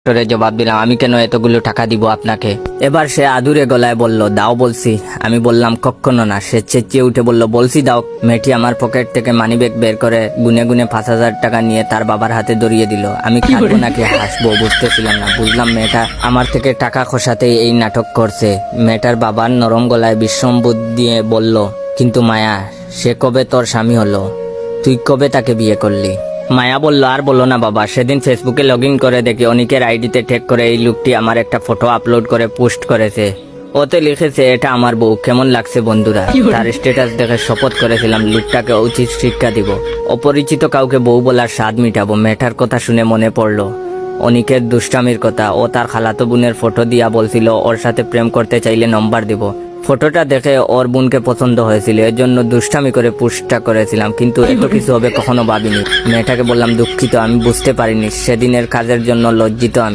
কন্ডাক্টরে জবাব দিলাম, আমি কেন এতগুলো টাকা দিব আপনাকে। এবার সে আদুরে গলায় বলল, দাও বলছি। আমি বললাম, কখনো না। সে চেঁচিয়ে উঠে বলল, বলছি দাও। মেয়েটি আমার পকেট থেকে মানিব্যাগ বের করে গুনে গুনে 5,000 টাকা নিয়ে তার বাবার হাতে ধরিয়ে দিল। আমি কাঁদবো নাকি হাসবো বুঝতেছিলাম না। বুঝলাম মেয়েটা আমার থেকে টাকা খসাতেই এই নাটক করছে। মেয়েটার বাবার নরম গলায় বিশ্বম্বুদ দিয়ে বলল, কিন্তু মায়া, সে কবে তোর স্বামী হলো? তুই কবে তাকে বিয়ে করলি? মায়া বলল, আর বলো না বাবা, সেদিন ফেসবুকে লগ ইন করে দেখি অনেকের আইডিতে ট্যাগ করে এই লোকটি আমার একটা ফটো আপলোড করে পোস্ট করেছে। ওতে লিখেছে, এটা আমার বউ, কেমন লাগছে বন্ধুরা? তার স্ট্যাটাস দেখে শপথ করেছিলাম লোকটাকে উচিত শিক্ষা দিব। অপরিচিত কাউকে বউ বলার স্বাদ মিটাবো। মেয়েটার কথা শুনে মনে পড়লো অনিকের দুষ্টামির কথা। ও তার খালাতো বোনের ফটো দিয়া বলছিল ওর সাথে প্রেম করতে চাইলে নম্বর দিব। ফটোটা দেখে ওর বোনকে পছন্দ হয়েছিল, এর জন্য দুষ্টামি করে পোস্টটা করেছিলাম, কিন্তু এত কিছু হবে কখনো ভাবিনি। মেয়েটাকে বললাম, দুঃখিত, আমি বুঝতে পারিনি, সেদিনের কাজের জন্য লজ্জিত আমি।